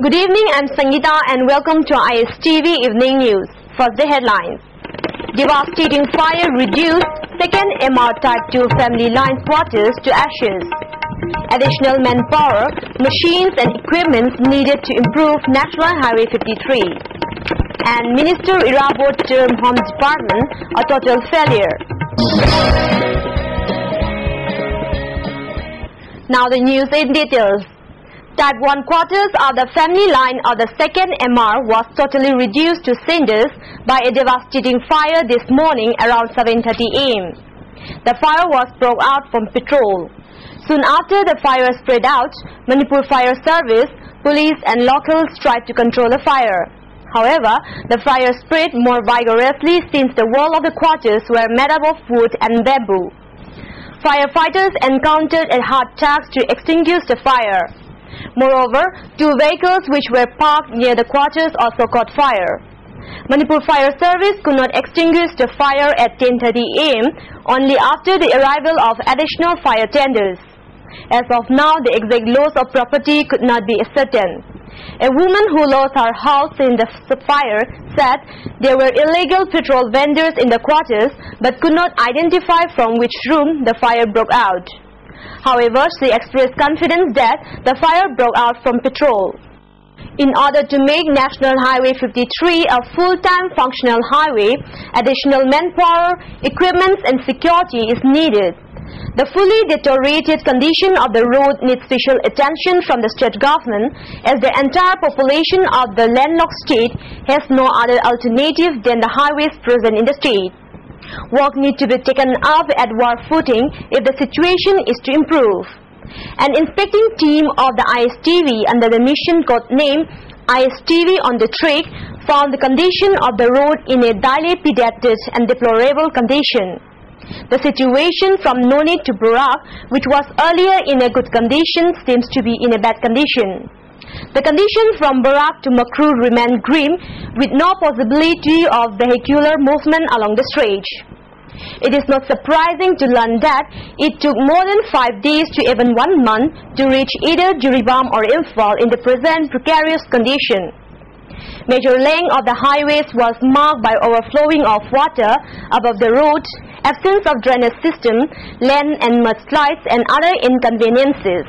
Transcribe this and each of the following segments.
Good evening, I'm Sangeeta and welcome to ISTV Evening News. First, the headlines. Devastating fire reduced second MR Type 2 family line quarters to ashes. Additional manpower, machines and equipment needed to improve National Highway 53. And Minister Irabot term Home Department a total failure. Now the news in details. Type 1 quarters of the family line of the second MR was totally reduced to cinders by a devastating fire this morning around 7:30 am. The fire was broke out from petrol. Soon after the fire spread out, Manipur Fire Service, police and locals tried to control the fire. However, the fire spread more vigorously since the wall of the quarters were made up of wood and bamboo. Firefighters encountered a hard task to extinguish the fire. Moreover, two vehicles which were parked near the quarters also caught fire. Manipur Fire Service could not extinguish the fire at 10:30 am only after the arrival of additional fire tenders. As of now, the exact loss of property could not be ascertained. A woman who lost her house in the fire said there were illegal petrol vendors in the quarters but could not identify from which room the fire broke out. However, she expressed confidence that the fire broke out from petrol. In order to make National Highway 53 a full-time functional highway, additional manpower, equipment and security is needed. The fully deteriorated condition of the road needs special attention from the state government as the entire population of the landlocked state has no other alternative than the highways present in the state. Work needs to be taken up at war footing if the situation is to improve. An inspecting team of the ISTV under the mission code name ISTV on the track found the condition of the road in a dilapidated and deplorable condition. The situation from Noni to Burak, which was earlier in a good condition, seems to be in a bad condition. The condition from Burak to Makru remained grim, with no possibility of vehicular movement along the stretch. It is not surprising to learn that it took more than 5 days to even 1 month to reach either Jiribam or Imphal in the present precarious condition. Major length of the highways was marked by overflowing of water above the road, absence of drainage system, land and mudslides and other inconveniences.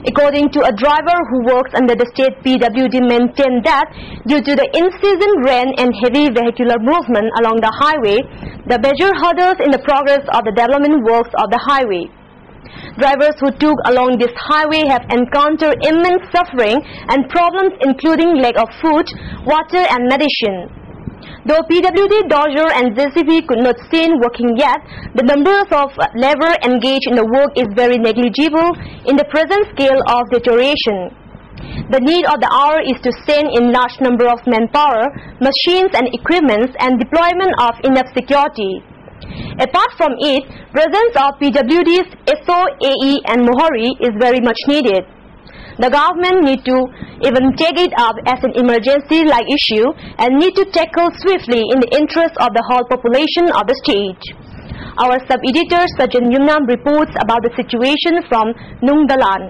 According to a driver who works under the state PWD, maintained that due to the in-season rain and heavy vehicular movement along the highway, the major hurdles in the progress of the development works of the highway. Drivers who took along this highway have encountered immense suffering and problems including lack of food, water and medicine. Though PWD, dozer and JCB could not seen working yet, the numbers of labor engaged in the work is very negligible in the present scale of deterioration. The need of the hour is to send in large number of manpower, machines and equipments and deployment of enough security. Apart from it, presence of PWDs, SO, AE and Mohori is very much needed. The government need to even take it up as an emergency-like issue and need to tackle swiftly in the interest of the whole population of the state. Our sub-editor Sajan Yumnam reports about the situation from Nungdalan.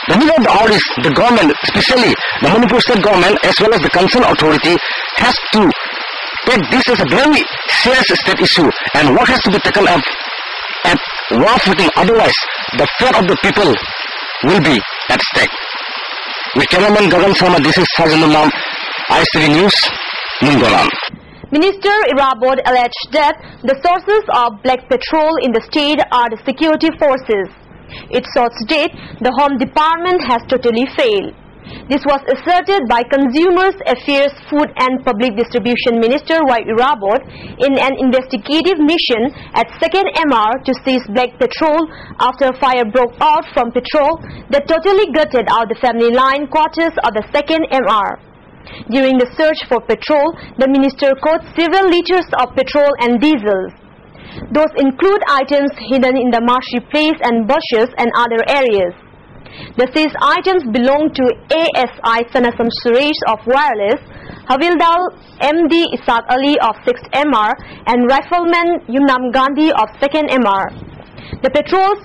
The need of the hour is the government, especially the Manipur state government as well as the concerned authority, has to take this as a very serious state issue and what has to be taken up at war footing, otherwise the fate of the people will be at stake. With cameraman Gagan Sharma, this is Sajan Yumnam, ISTV News, Nungdalan. Minister Irabot alleged that the sources of black petrol in the state are the security forces. Its source state the Home Department has totally failed. This was asserted by Consumers Affairs, Food and Public Distribution Minister Y. Irabot in an investigative mission at 2nd MR to seize black petrol after fire broke out from petrol that totally gutted out the family line quarters of the 2nd MR. During the search for petrol, the minister caught several liters of petrol and diesel. Those include items hidden in the marshy place and bushes and other areas. The seized items belong to ASI Sanasam Suresh of Wireless, Havildar MD Isaac Ali of 6th MR and Rifleman Yumnam Gandhi of 2nd MR. The petrol